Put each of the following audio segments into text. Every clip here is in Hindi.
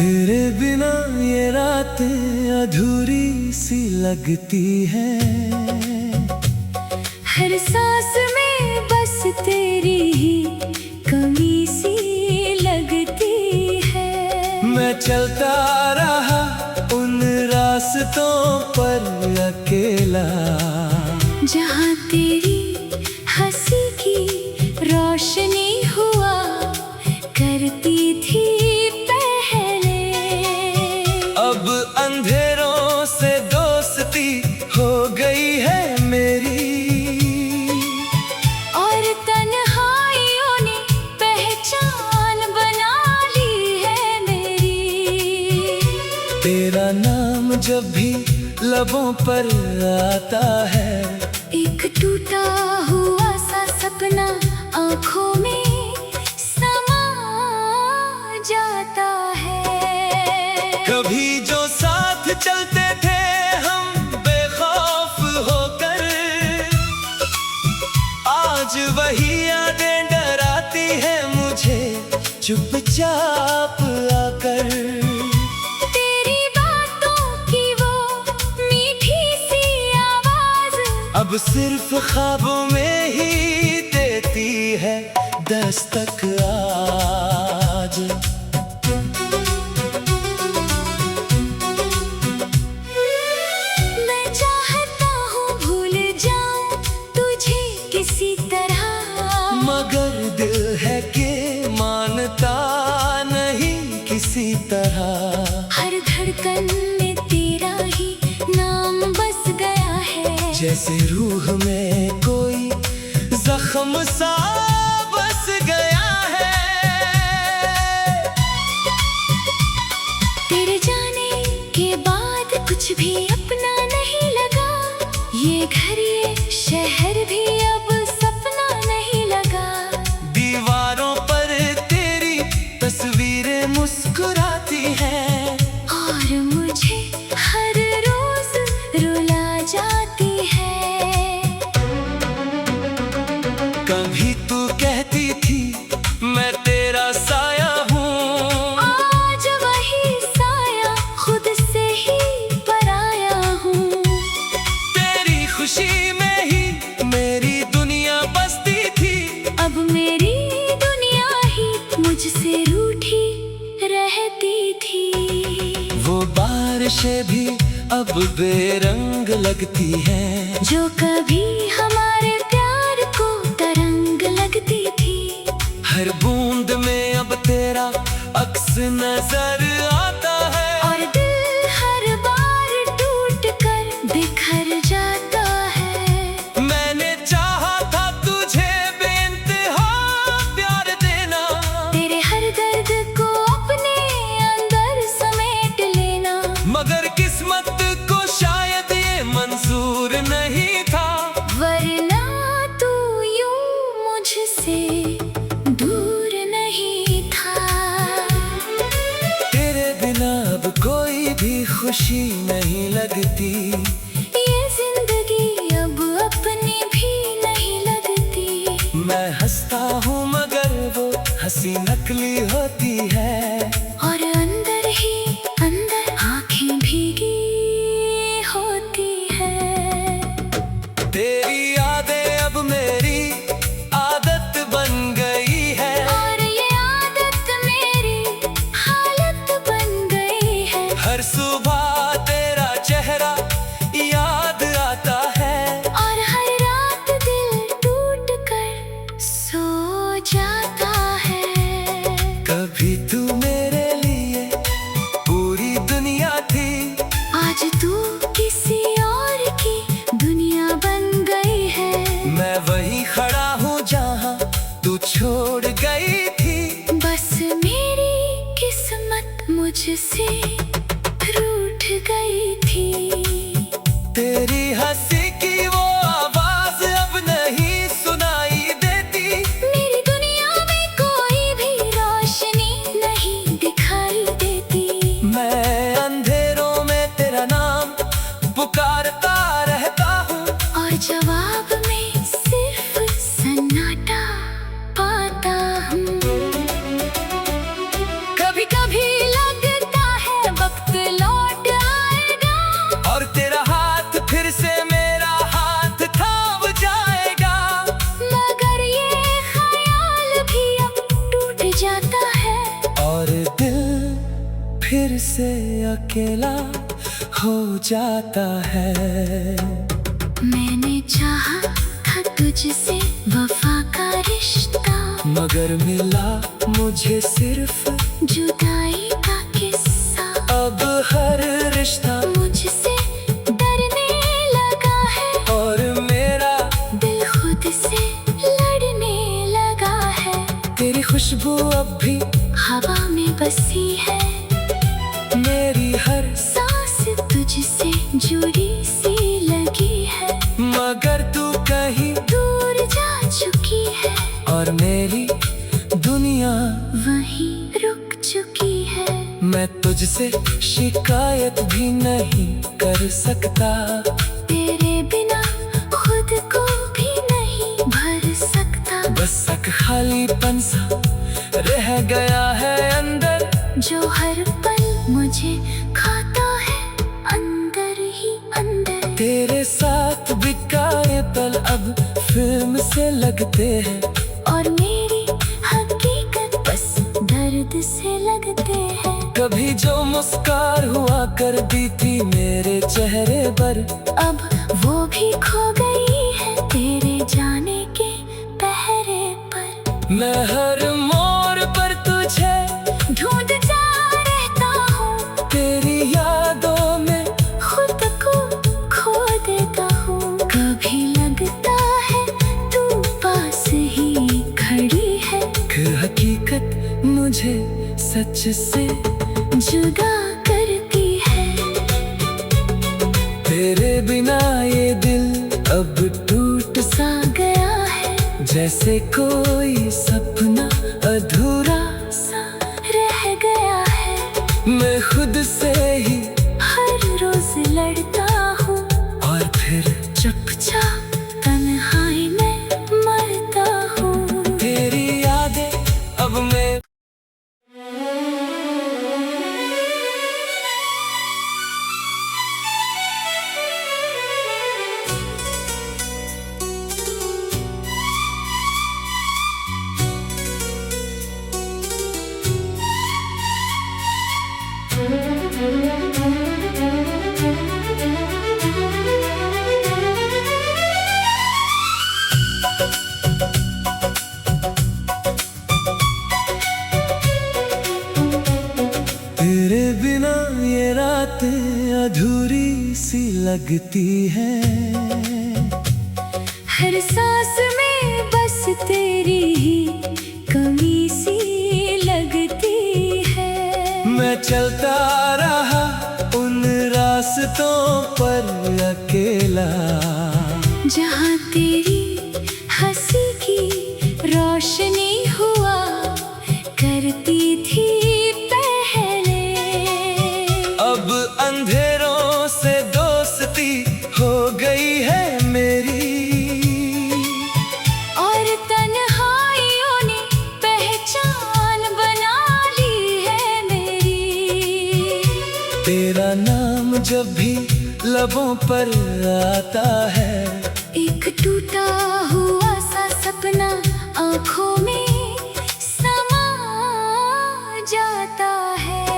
तेरे बिना ये रातें अधूरी सी लगती हैं। हर सांस में बस तेरी ही कमी सी लगती है। मैं चलता रहा उन रास्तों पर अकेला, जहाँ तेरी हंसी की रोशनी हुआ करती थी पहले। अब अंधेरों से दोस्ती हो गई है मेरी, और तन्हाइयों ने पहचान बना ली है मेरी। तेरा नाम जब भी लबों पर आता है, एक टूटा हुआ सा सपना आँखों में समा जाता है। कभी जो साथ चलते थे हम बेखौफ होकर, आज वही यादें डराती है मुझे चुपचाप आकर। तेरी बातों की वो मीठी सी आवाज अब सिर्फ ख्वाबों में ही देती है दस्तक आज। मैं चाहता हूँ भूल जाऊं तुझे किसी तरह, मगर दिल है कि मानता नहीं किसी तरह। हर धड़कन में तेरा ही नाम बस गया है। जैसे रूह में कोई जख्म सा बस गया है। तेरे जाने के बाद कुछ भी अपना नहीं लगा, ये घर ये शहर भी अब सपना नहीं लगा। दीवारों पर तेरी तस्वीरें मुस्कुराती हैं, और मुझे हर रोज रुला जाती है। कभी तू कहती थी मैं तेरा साया हूँ, आज वही साया खुद से ही पराया हूँ। तेरी खुशी में ही मेरी दुनिया बसती थी। अब मेरी दुनिया ही मुझसे रूठी रहती थी। वो बारिशें भी अब बेरंग लगती हैं, जो कभी हमारे प्यार को तरंग लगती थी। हर बूंद में अब तेरा अक्स नजर आता है। और दिल हर बार टूट कर बिखर जाता है। मैंने चाहा था तुझे बेइंतहा प्यार देना, तेरे हर दर्द को अपने अंदर समेट लेना, मगर किस्मत को शायद ये मंजूर नहीं था। वरना तू यूं मुझसे दूर नहीं था। तेरे बिना अब कोई भी खुशी नहीं लगती, ये जिंदगी अब अपनी भी नहीं लगती। मैं हंसता हूँ मगर वो हंसी नकली होती है। और अंदर ही अंदर आंखें भीगी होती है। तेरी यादें अब मेरी आदत बन गई है, और ये आदत मेरी हालत बन गई है। हर सुबह तेरा चेहरा याद आता है, और हर रात दिल टूट कर सो जाता है। कभी तू मेरे लिए पूरी दुनिया थी, आज तू किसी और की दुनिया बन गई है। मैं वही खड़ा हूँ जहाँ तू छोड़ गई थी। बस मेरी किस्मत मुझसे रूठ गई थी। तेरी हंसी की वो आवाज अब नहीं सुनाई देती, मेरी दुनिया में कोई भी रोशनी नहीं दिखाई देती। मैं अंधेरों में तेरा नाम पुकारता रहता हूँ, और जवाब में सिर्फ सन्नाटा पाता हूँ। कभी कभी लगता और दिल फिर से अकेला हो जाता है। मैंने चाहा था तुझसे वफा का रिश्ता, मगर मिला मुझे सिर्फ जुदाई का किस्सा। अब हर रिश्ता मुझसे डरने लगा है, और मेरा दिल खुद से लड़ने लगा है। तेरी खुशबू अब भी हवा में बसी है, मेरी हर सांस तुझसे जुड़ी सी लगी है। मगर तू कहीं दूर जा चुकी है, और मेरी दुनिया वहीं रुक चुकी है। मैं तुझसे शिकायत भी नहीं कर सकता, तेरे बिना खुद को भी नहीं भर सकता। बस एक खालीपन सा रह गया है अंदर, जो हर पल मुझे खाता है अंदर ही अंदर। तेरे साथ बिताए पल अब फिल्म से लगते हैं, और मेरी हकीकत बस दर्द से लगते हैं। कभी जो मुस्कान हुआ करती थी मेरे चेहरे पर, अब वो भी खो गई है तेरे जाने के पहरे पर। मैं हर मोड़ पर तुझे ढूंढता रहता हूँ, तेरी यादों में खुद को खो देता हूँ। कभी लगता है तू पास ही खड़ी है, कि हकीकत मुझे सच से जुदा करती है। तेरे बिना ये दिल अब टूट सा गया है, जैसे कोई सपना अधूरा सा रह गया है। मैं खुद से ही हर रोज लड़ता हूँ, और फिर चुपचाप तन्हाई में मरता हूँ। तेरी यादें अब मैं तेरे बिना ये रातें अधूरी सी लगती हैं। हर सांस में बस तेरी ही कमी सी लगती है। मैं चलता रहा उन रास्तों पर अकेला, जहाँ तेरी हंसी की रोशनी हुआ करती थी पहले। अब अंधेरों से दोस्ती हो गई है मेरी, और तन्हाइयों ने पहचान बना ली है मेरी। तेरा नाम जब भी लबों पर आता है, एक टूटा हुआ सा सपना आँखों में समा जाता है।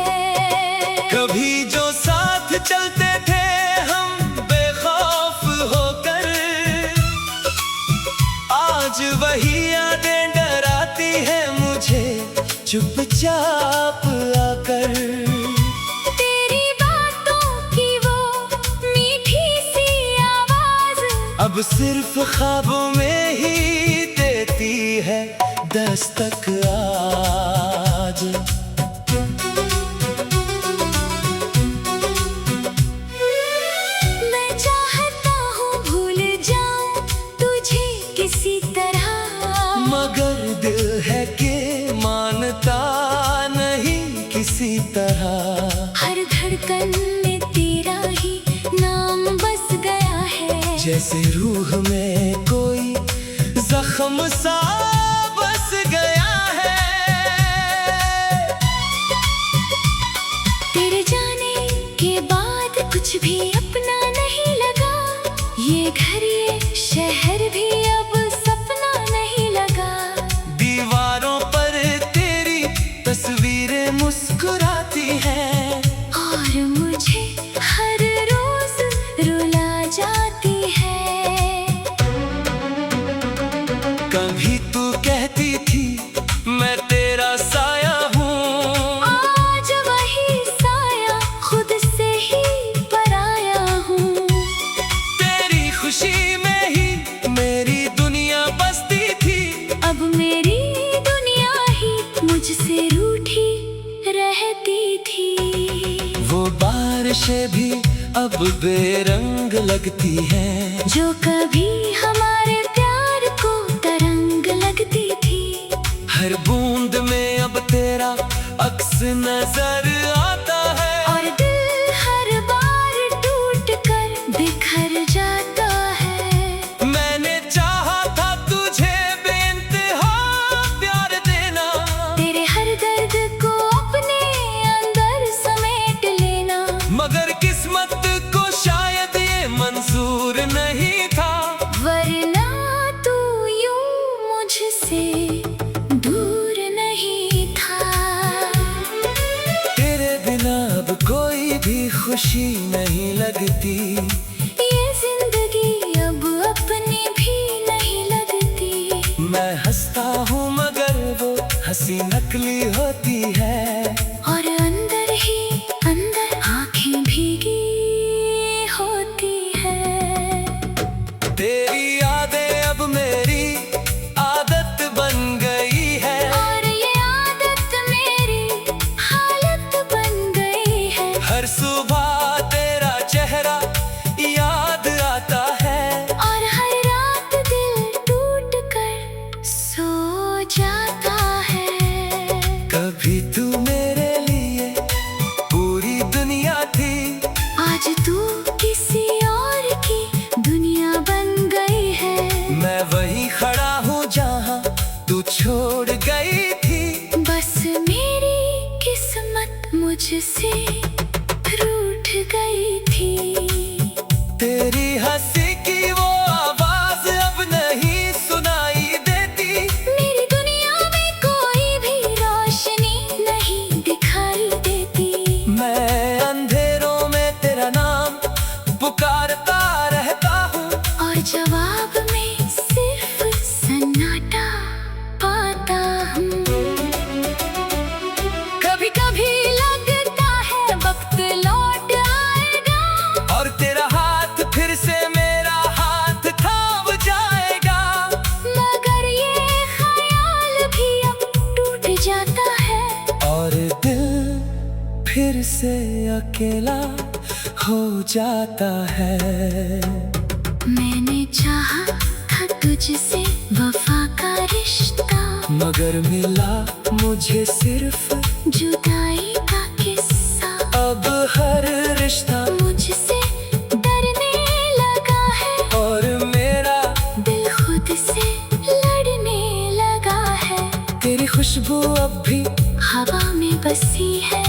कभी जो साथ चलते थे हम बेखौफ होकर, आज वही यादें डराती है मुझे चुपचाप आकर। तेरी बातों की वो मीठी सी आवाज अब सिर्फ ख्वाबों में ही देती है दस्तक आज। मैं चाहता हूँ भूल जाऊं तुझे किसी तरह, मगर दिल है कि मानता नहीं किसी तरह। हर धड़कन में तेरा ही नाम बस गया है। जैसे रूह में कोई जख्म सा बस गया है। तेरे जाने के बाद कुछ भी अपना नहीं लगा, ये घर ये शहर भी अब सपना नहीं लगा। दीवारों पर तेरी तस्वीरें मुस्कुराती है और मुझे हर रोज रुला जाती है। कभी तू कहती थी मैं तेरा साया हूँ, आज वही साया खुद से ही पराया हूँ। तेरी खुशी में ही मेरी दुनिया बसती थी, अब मेरी दुनिया ही मुझसे रूठी रहती थी। वो बारिशें भी अब बेरंग लगती हैं, जो कभी हमारे प्यार को तरंग लगती थी। हर बूंद में अब तेरा अक्स नजर आता है, और दिल हर बार टूट कर बिखर जाता है। मैंने चाहा था तुझे बेइंतहा प्यार देना, तेरे हर दर्द को अपने अंदर समेट लेना, मगर किस्मत को शायद ये मंजूर नहीं था। वरना तू यूं मुझसे दूर नहीं था। तेरे बिना अब कोई भी खुशी नहीं लगती, ये जिंदगी अब अपनी भी नहीं लगती। मैं हंसता हूँ मगर वो हंसी नकली होती है, और अंदर ही अंदर आंखें भीगी होती है। तेरी यादें अब मेरी आदत बन गई है, और ये आदत मेरी हालत बन गई है। हर सुबह तेरा चेहरा याद आता है, और हर रात दिल टूट कर सो जाता है। कभी तू मेरे लिए पूरी दुनिया थी, आज तू किसी और की दुनिया बन गई है। मैं वहीं खड़ा हूँ जहाँ तू छोड़ गई थी। बस मेरी किस्मत मुझसे रूठ गई थी। तेरी हंसी की वो आवाज अब नहीं सुनाई देती, मेरी दुनिया में कोई भी रोशनी नहीं दिखाई देती। मैं अंधेरों में तेरा नाम पुकारता रहता हूँ, और जवाब में सिर्फ सन्नाटा पाता हूँ। कभी कभी लगता है वक्त लौट आएगा, और तेरा हाथ फिर से मेरा हाथ थाम जाएगा, मगर ये ख्याल भी अब टूट जाता है। और दिल फिर से अकेला हो जाता है। मैंने चाहा था तुझसे वफा का रिश्ता, मगर मिला मुझे सिर्फ जुदाई का किस्सा। अब हर रिश्ता मुझसे डरने लगा है, और मेरा दिल खुद से लड़ने लगा है। तेरी खुशबू अब भी हवा में बसी है,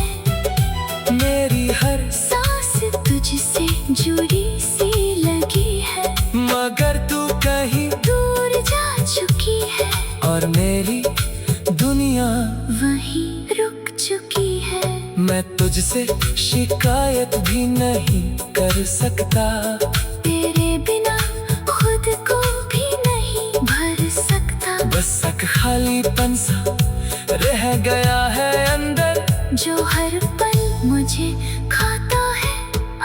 मेरी हर सांस तुझसे जुड़ी सी लगी है। मगर तू कहीं दूर जा चुकी है, और मेरी दुनिया वहीं रुक चुकी है। मैं तुझसे शिकायत भी नहीं कर सकता, तेरे बिना खुद को भी नहीं भर सकता। बस एक खालीपन सा रह गया है अंदर, जो हर पल मुझे खाता है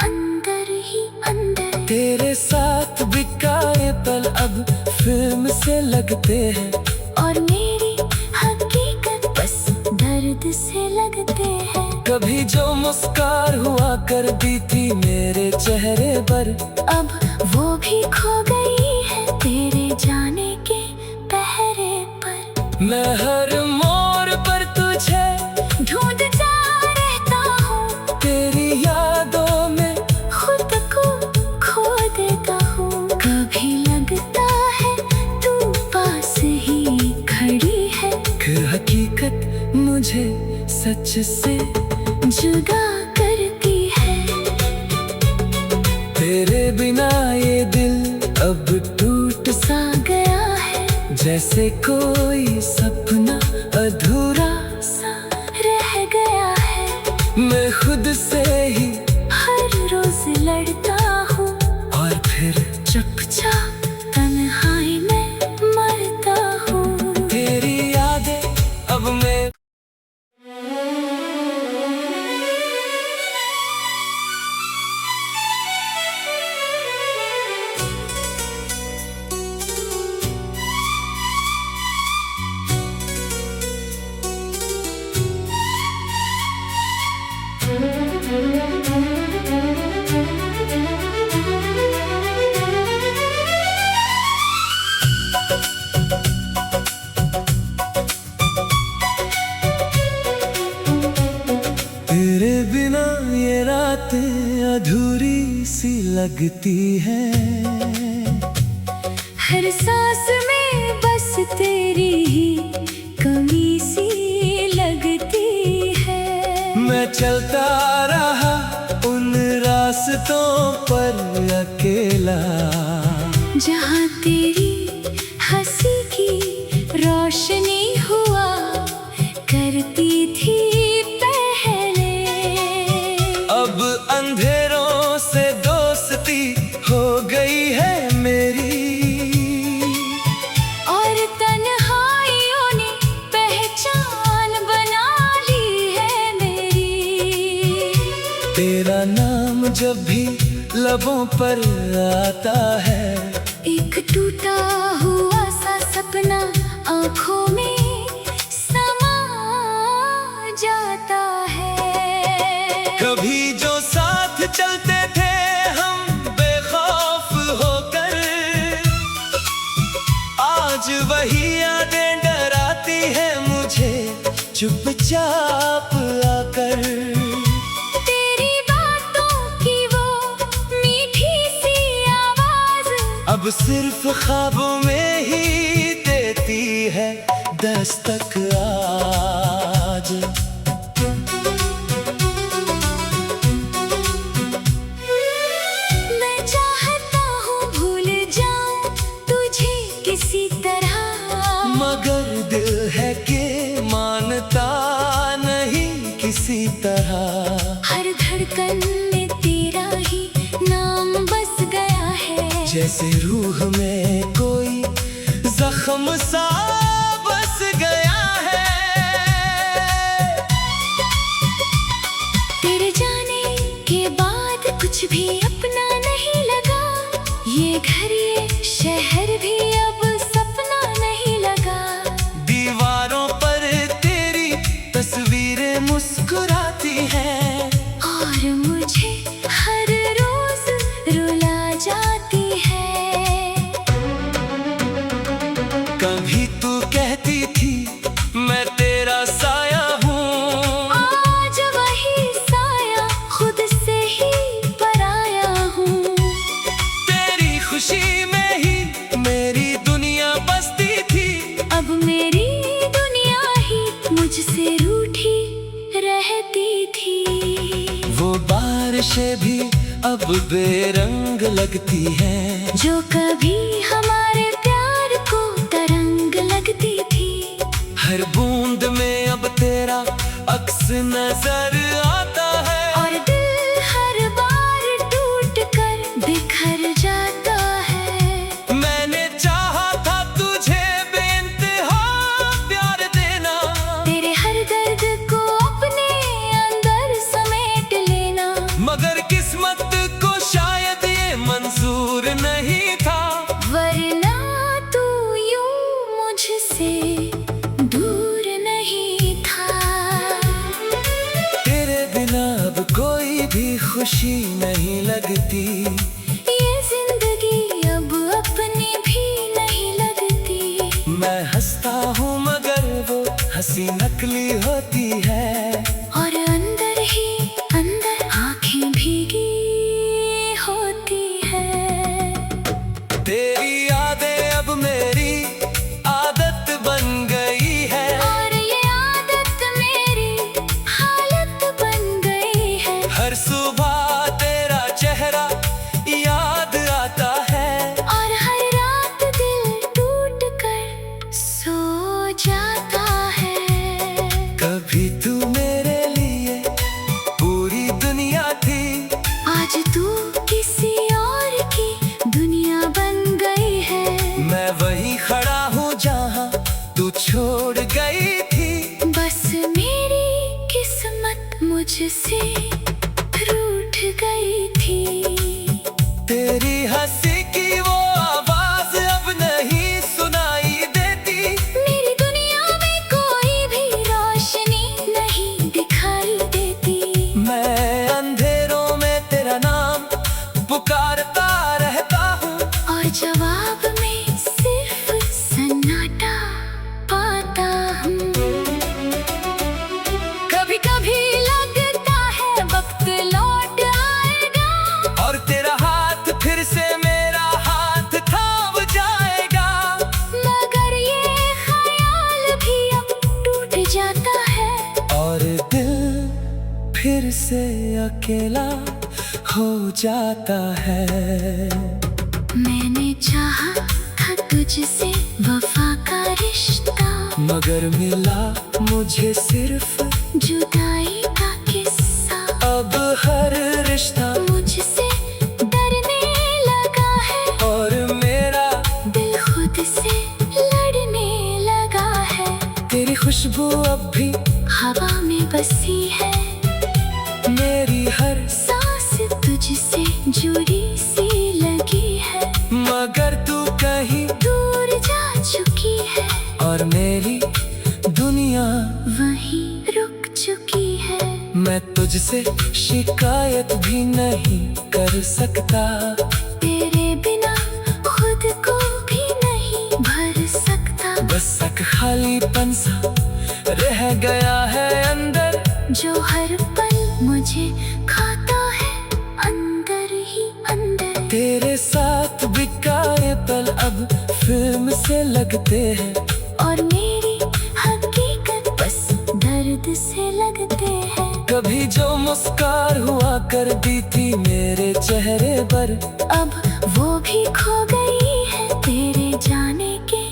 अंदर ही अंदर। तेरे साथ बिकाए पल अब फिल्म से लगते हैं, और मेरी हकीकत बस दर्द से लगते हैं। कभी जो मुस्कान हुआ करती थी मेरे चेहरे पर, अब वो भी खो गई है तेरे जाने के पहरे पर। मैं हर मोड़ पर तुझे ढूंढता रहता हूँ, तेरी यादों में खुद को खो देता हूँ। कभी लगता है तू पास ही खड़ी है, फिर हकीकत मुझे सच से जुदा करती है। तेरे बिना ये दिल अब टूट सा गया है, जैसे कोई सपना अधूरा सा रह गया है। मैं खुद से ही हर रोज लड़ता हूँ और फिर चुपचाप तन्हाई में मरता हूँ। तेरी यादें अब मैं तेरे बिना ये रातें अधूरी सी लगती हैं। हर सांस में बस तेरी ही कमी सी लगती है। मैं चलता रहा उन रास्तों पर अकेला, जहाँ तेरी हंसी की रोशनी हुआ करती थी पहले। अब अंधेरों से दोस्ती हो गई है मेरी, और तन्हाइयों ने पहचान बना ली है मेरी। तेरा नाम जब भी लबों पर आता है, एक टूटा हुआ सा सपना आँखों में समा जाता है। कभी जो साथ चलते थे हम बेखौफ होकर, आज वही यादें डराती है मुझे चुपचाप आकर। तेरी बातों की वो मीठी सी आवाज अब सिर्फ ख्वाबों में ही देती है दस्तक आज। मैं चाहता हूँ भूल जाऊं तुझे किसी तरह, मगर दिल है कि मानता नहीं किसी तरह। हर धड़कन में तेरा ही नाम बस गया है। जैसे रूह में कोई जख्म सा बस गया है। तेरे जाने के बाद कुछ भी अपना नहीं लगा, ये घर ये शहर भी अब सपना नहीं लगा। दीवारों पर तेरी तस्वीरें मुस्कुराती हैं, और मुझे हर रोज रुला जाती है। कभी तू कहती थी मैं तेरा साया हूँ, आज वही साया खुद से ही पराया हूँ। तेरी खुशी में ही मेरी दुनिया बसती थी। अब मेरी दुनिया ही मुझसे रूठी रहती थी। वो बारिशें भी अब बेरंग लगती हैं, जो कभी हमारे प्यार को तरंग लगती थी। हर बूंद में अब तेरा अक्स नजर आता है। और दिल हर बार टूट कर बिखर जाता है। मैंने चाहा था तुझे बेइंतहा प्यार देना, तेरे हर दर्द को अपने अंदर समेट लेना, मगर किस्मत को शायद ये मंजूर नहीं था। वरना तू यूं मुझसे दूर नहीं था। तेरे बिना अब कोई भी खुशी नहीं लगती, ये जिंदगी अब अपनी भी नहीं लगती। मैं हंसता हूँ मगर वो हंसी नकली होती है। और अंदर ही अंदर आंखें भीगी होती है। तेरी यादें अब मेरी आदत बन गई है, और ये आदत मेरी हालत बन गई है। हर सुबह तेरा चेहरा याद आता है, और हर रात दिल टूट कर सो जाता है। कभी तुझसे रूठ गई थी। तेरी हंसी की वो आवाज अब नहीं सुनाई देती। मेरी दुनिया में कोई भी रोशनी नहीं दिखाई देती। मैं अंधेरों में तेरा नाम पुकारता रहता हूँ, और जवाब में सिर्फ सन्नाटा पाता हूँ। कभी कभी लगता है वक्त लौट आएगा, और तेरा हाथ फिर से मेरा हाथ थाम जाएगा। मगर ये ख्याल भी अब टूट जाता है, और दिल फिर से अकेला हो जाता है। मैंने चाहा था तुझसे वफा का रिश्ता, मगर मिला मुझे सिर्फ जुदाई का किस्सा। अब हर रिश्ता मुझसे डरने लगा है, और मेरा दिल खुद से लड़ने लगा है। तेरी खुशबू अब भी हवा में बसी है, मेरी हर सांस तुझसे जुड़ी सी लगी है। मगर तू कहीं दूर जा चुकी है, और मेरी दुनिया वहीं रुक चुकी है। मैं तुझसे शिकायत भी नहीं कर सकता। तेरे बिना खुद को भी नहीं भर सकता। बस एक खालीपन सा रह गया है अंदर, जो हर पल मुझे खाता है अंदर ही अंदर। तेरे साथ बिकाए पल अब फिल्म से लगते हैं, और मेरी हकीकत बस दर्द से लगते हैं। कभी जो मुस्कान हुआ करती थी मेरे चेहरे पर, अब वो भी खो गई है तेरे जाने के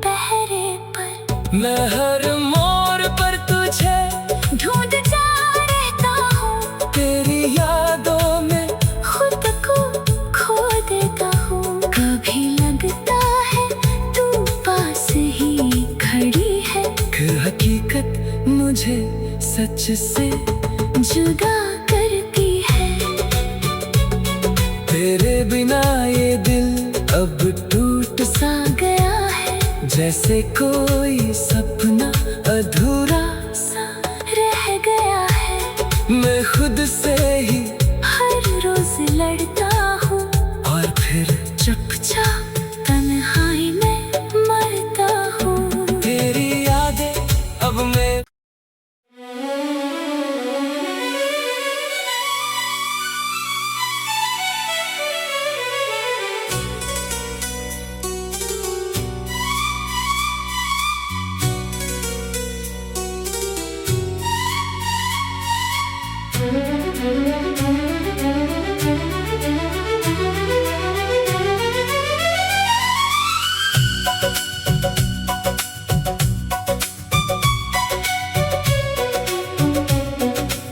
पहरे पर। मैं हर मोड़ पर तुझे ढूंढता रहता हूँ, तेरी यादों में खुद को खो देता हूँ। कभी लगता है तू पास ही खड़ी है, फिर हकीकत मुझे सच से जुदा करती है। तेरे बिना ये दिल अब टूट सा गया है, जैसे कोई सपना अधूरा सा रह गया है। मैं खुद से ही हर रोज लड़ता हूँ, और फिर चुपचाप तन्हाई में मरता हूँ। तेरी यादें अब मैं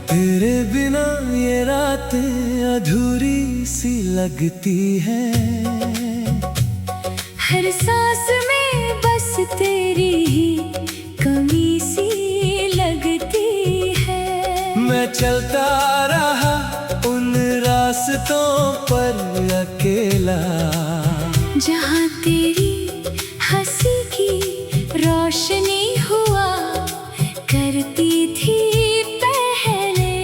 तेरे बिना ये रातें अधूरी सी लगती हैं। हर सांस में बस तेरी ही कमी सी लगती है। मैं चलता रहा उन रास्तों पर अकेला, जहाँ तेरी हंसी की रोशनी हुआ करती थी पहले।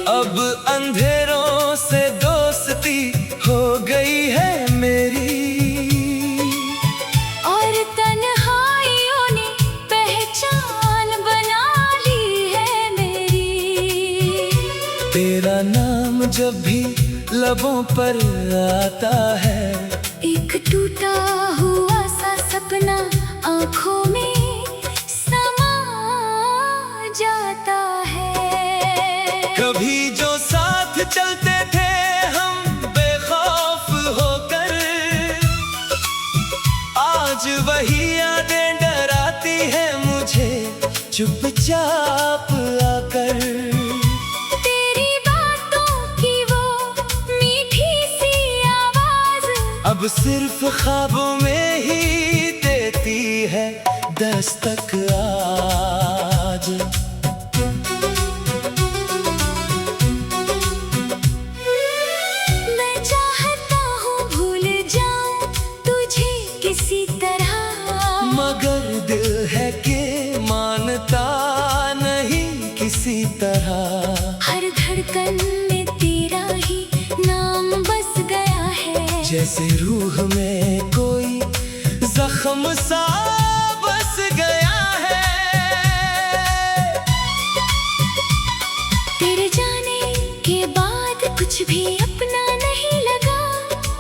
अब अंधेरों से दोस्ती हो गई है मेरी, और तन्हाइयों ने पहचान बना ली है मेरी। तेरा नाम जब भी लबों पर आता है, एक टूटा हुआ सा सपना आँखों में समा जाता है। कभी जो साथ चलते थे हम बेखौफ होकर, आज वही यादें डराती है मुझे चुपचाप आकर। तेरी बातों की वो मीठी सी आवाज अब सिर्फ ख्वाबों में ही देती है दस्तक आज। धड़कन में तेरा ही नाम बस गया है। जैसे रूह में कोई जख्म सा बस गया है। तेरे जाने के बाद कुछ भी अपना नहीं लगा,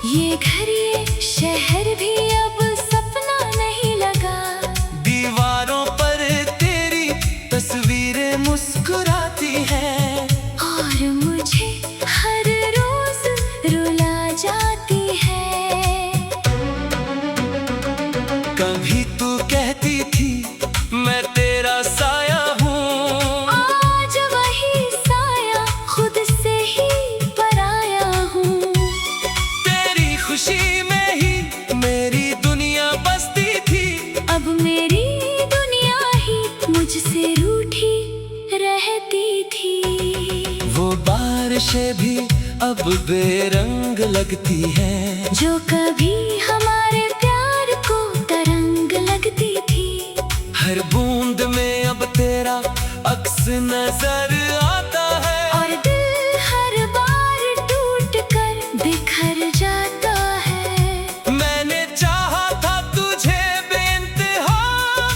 ये घर ये शहर भी अब सपना नहीं लगा। दीवारों पर तेरी तस्वीरें मुस्कुराती हैं और मुझे हर रोज रुला जाती है। कभी तू कहती थी मैं तेरा साया हूँ, आज वही साया खुद से ही पराया हूँ। तेरी खुशी में ही मेरी दुनिया बसती थी, अब मेरी दुनिया ही मुझसे रूठी रहती थी। वो बारिशें भी अब बेरंग लगती हैं, जो कभी हमारे प्यार को तरंग लगती थी। हर बूंद में अब तेरा अक्स नजर आता है। और दिल हर बार टूट कर बिखर जाता है। मैंने चाहा था तुझे बेइंतहा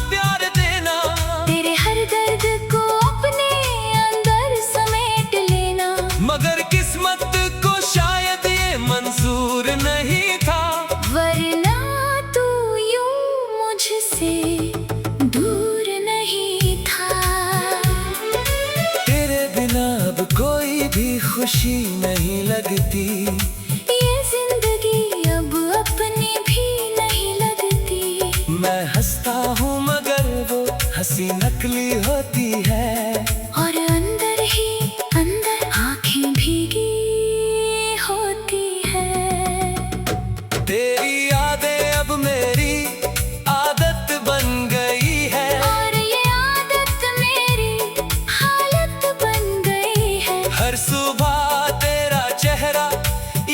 प्यार देना, तेरे हर दर्द को अपने अंदर समेट लेना, मगर किस्मत को शायद ये मंजूर नहीं था। वरना तू यूं मुझसे दूर नहीं था। तेरे बिना अब कोई भी खुशी नहीं लगती, ये जिंदगी अब अपनी भी नहीं लगती। मैं हंसता हूँ मगर वो हंसी नकली होती है, और अंदर ही अंदर आंखें भीगी होती है। तेरी यादें अब मेरी आदत बन गई है, और ये आदत मेरी हालत बन गई है। हर सुबह तेरा चेहरा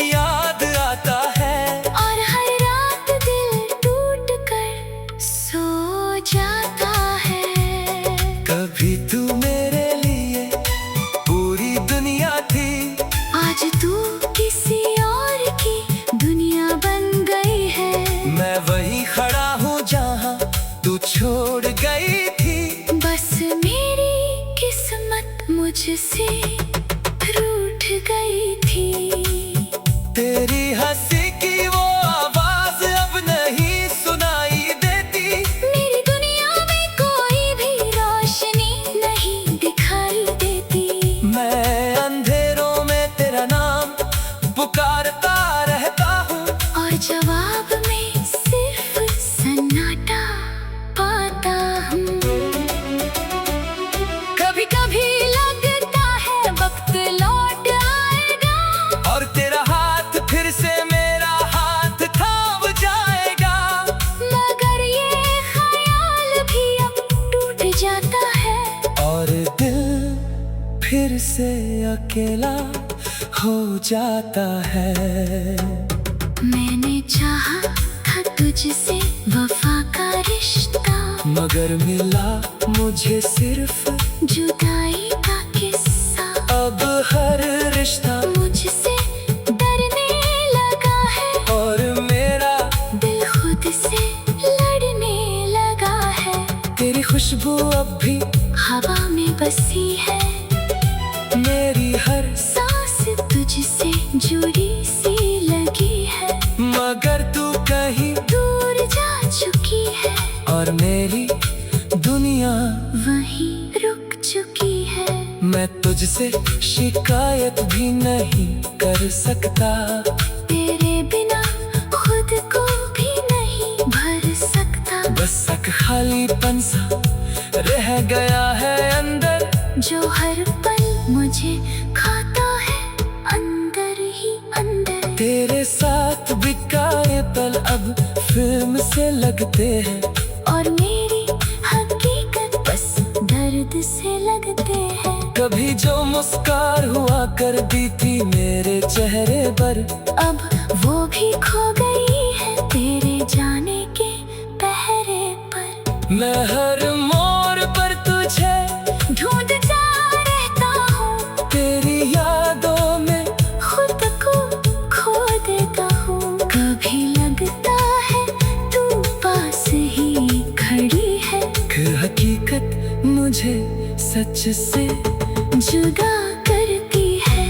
याद आता है, और हर रात दिल टूट कर सो जाता है। कभी तू मेरे लिए पूरी दुनिया थी, आज तू किसी और की दुनिया बन गई है। मैं वहीं खड़ा हूँ जहाँ तू छोड़ गई थी। बस मेरी किस्मत मुझसे रूठ गई थी। तेरी हंसी की वो आवाज अब नहीं सुनाई देती, मेरी दुनिया में कोई भी रोशनी नहीं दिखाई देती। मैं अंधेरों में तेरा नाम पुकारता रहता हूँ, और जवाब में सिर्फ सन्नाटा पाता हूँ। कभी कभी लगता है वक्त लौट आएगा, और तेरा हाथ फिर से मेरा हाथ थाम जाएगा। मगर ये ख्याल भी अब टूट जाता है। और दिल फिर से अकेला हो जाता है। मैंने चाहा था तुझसे वफा का रिश्ता, मगर मिला मुझे सिर्फ जुदाई का किस्सा। अब हर रिश्ता मुझसे डरने लगा है, और मेरा दिल खुद से लड़ने लगा है। तेरी खुशबू अब भी हवा में बसी है, मेरी हर सांस तुझसे जुड़ी सी लगी है। मगर तू कहीं दूर जा चुकी है, और मेरी दुनिया वहीं रुक चुकी है। मैं तुझसे शिकायत भी नहीं कर सकता, तेरे बिना खुद को भी नहीं भर सकता। बस एक खालीपन सा रह गया है अंदर, जो हर पल मुझे खाता है अंदर ही अंदर। तेरे साथ बिताए पल अब फिल्म से लगते हैं, और मेरी हकीकत बस दर्द से लगते हैं। कभी जो मुस्कान हुआ करती थी मेरे चेहरे पर, अब वो भी खो गई है तेरे जाने के पहरे पर। मैं हर मोड़ पर तुझे ढूंढता रहता हूँ, तेरी याद सच से जुदा करती है।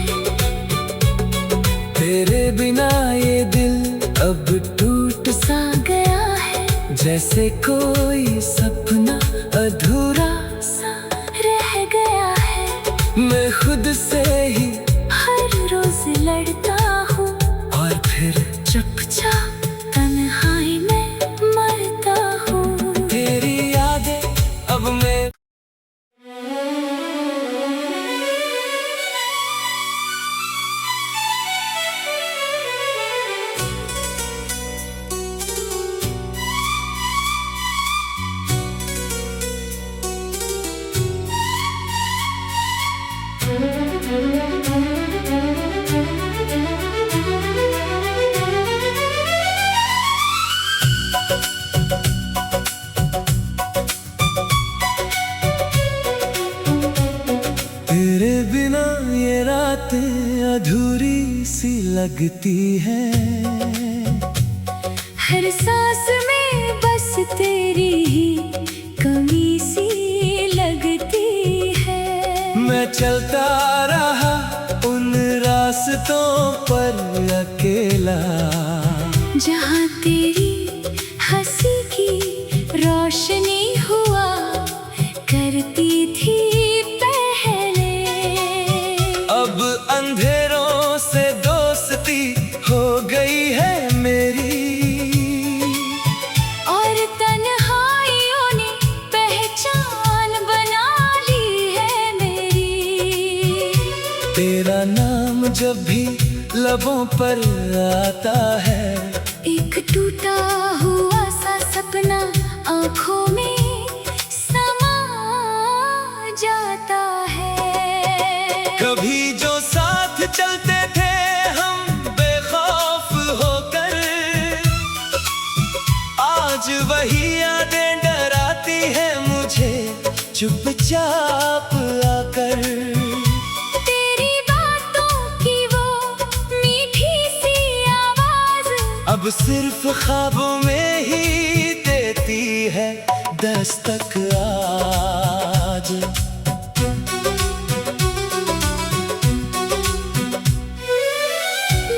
तेरे बिना ये दिल अब टूट सा गया है, जैसे कोई सपना अधूरा सा रह गया है। मैं खुद से ही हर रोज लड़ता हूँ और फिर चुपचाप तन्हाई में मरता हूँ। तेरी यादें अब मैं तेरे बिना ये रातें अधूरी सी लगती है। हर सांस में बस तेरी ही कमी सी लगती है। मैं चलता रहा उन रास्तों पर अकेला, जहाँ तेरी हंसी की रोशनी हुआ करती थी पहले। अब अंधेरों से दोस्ती हो गई है मेरी, और तन्हाइयों ने पहचान बना ली है मेरी। तेरा नाम जब भी लबों पर आता है, एक टूटा हुआ सा सपना आँखों में समा जाता है। कभी जो साथ चलते थे हम बेखौफ होकर, आज वही यादें डराती है मुझे चुपचाप आकर। तेरी बातों की वो मीठी सी आवाज अब सिर्फ ख्वाबों में ही देती है दस्तक आज।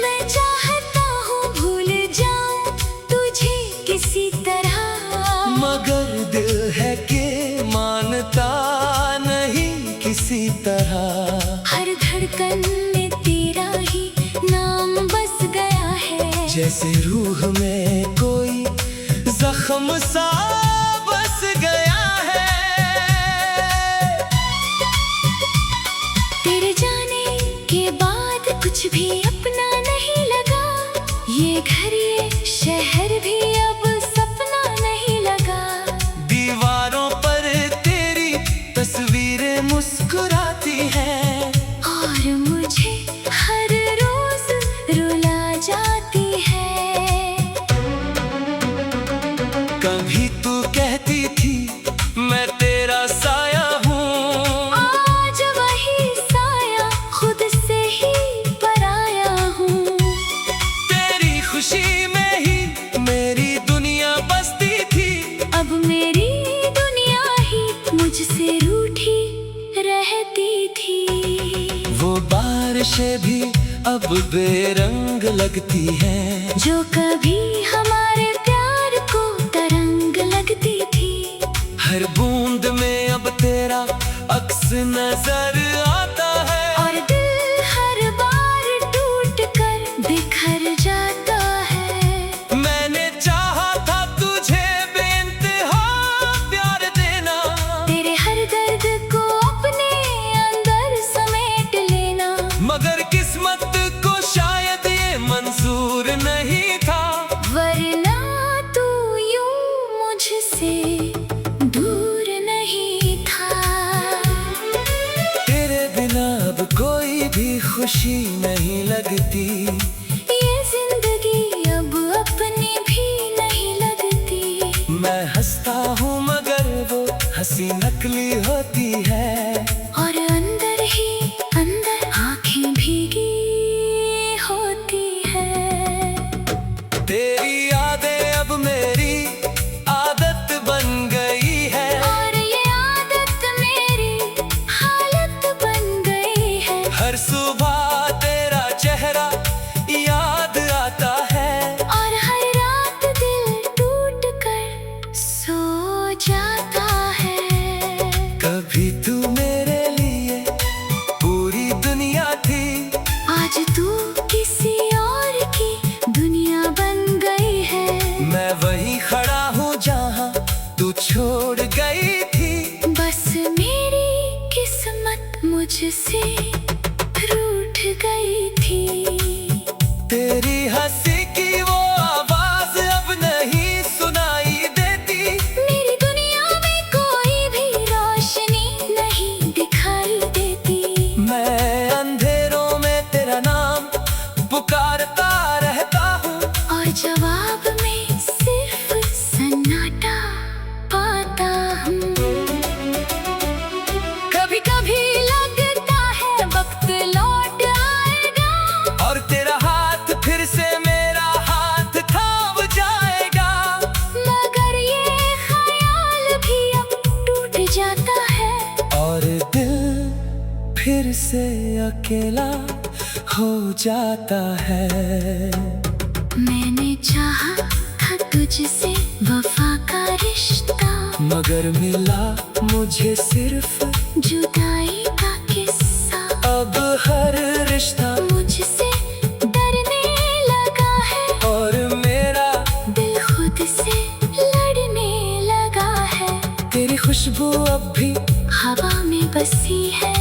मैं चाहता हूँ भूल जाऊं तुझे किसी तरह, मगर दिल है कि मानता नहीं किसी तरह। हर धड़कन में तेरा ही नाम बस गया है। जैसे रूह में कोई जख्म सा बस गया है। तेरे जाने के बाद कुछ भी अपना नहीं लगा, ये घर ये शहर भी अब सपना नहीं लगा। दीवारों पर तेरी तस्वीरें मुस्कुराती हैं, और मुझे हर रोज रुला जाती है। कभी तू कहती थी मैं तेरा साया हूँ, आज वही साया खुद से ही पराया हूँ। तेरी खुशी में ही मेरी दुनिया बसती थी। अब मेरी दुनिया ही मुझसे रूठी रहती थी। वो बारिशें भी अब बेरंग लगती हैं, जो कभी हमारे प्यार को तरंग लगती थी। हर बूंद में अब तेरा अक्स नजर आता है। और दिल हर बार टूट कर बिखर जाता है। मैंने चाहा था तुझे बेइंतहा प्यार देना, तेरे हर दर्द को अपने अंदर समेट लेना, मगर किस्मत को शायद ये मंजूर नहीं था। वरना तू यूं मुझसे दूर नहीं था। तेरे बिना अब कोई भी खुशी नहीं लगती, ये जिंदगी अब अपनी भी नहीं लगती। मैं हंसता हूँ मगर वो हंसी नकली होती है। और अंदर ही अंदर आंखें भीगी होती है। तेरी यादें अब मेरी आदत बन गई है, और ये आदत मेरी तुझसे रूठ गई थी। तेरी हंसी की वो आवाज अब नहीं सुनाई देती। मेरी दुनिया में कोई भी रोशनी नहीं दिखाई देती। मैं अंधेरों में तेरा नाम पुकारता रहता हूँ, और जवाब में सिर्फ सन्नाटा पाता हूँ। कभी कभी लगता है वक्त लौट आएगा, और तेरा हाथ फिर से मेरा हाथ थाम जाएगा। मगर ये ख्याल भी अब टूट जाता है, और दिल फिर से अकेला हो जाता है। मैंने चाहा था तुझसे वफा का रिश्ता, मगर मिला मुझे सिर्फ जुदाई का किस्सा। अब हर रिश्ता मुझसे डरने लगा है, और मेरा दिल खुद से लड़ने लगा है। तेरी खुशबू अब भी हवा में बसी है,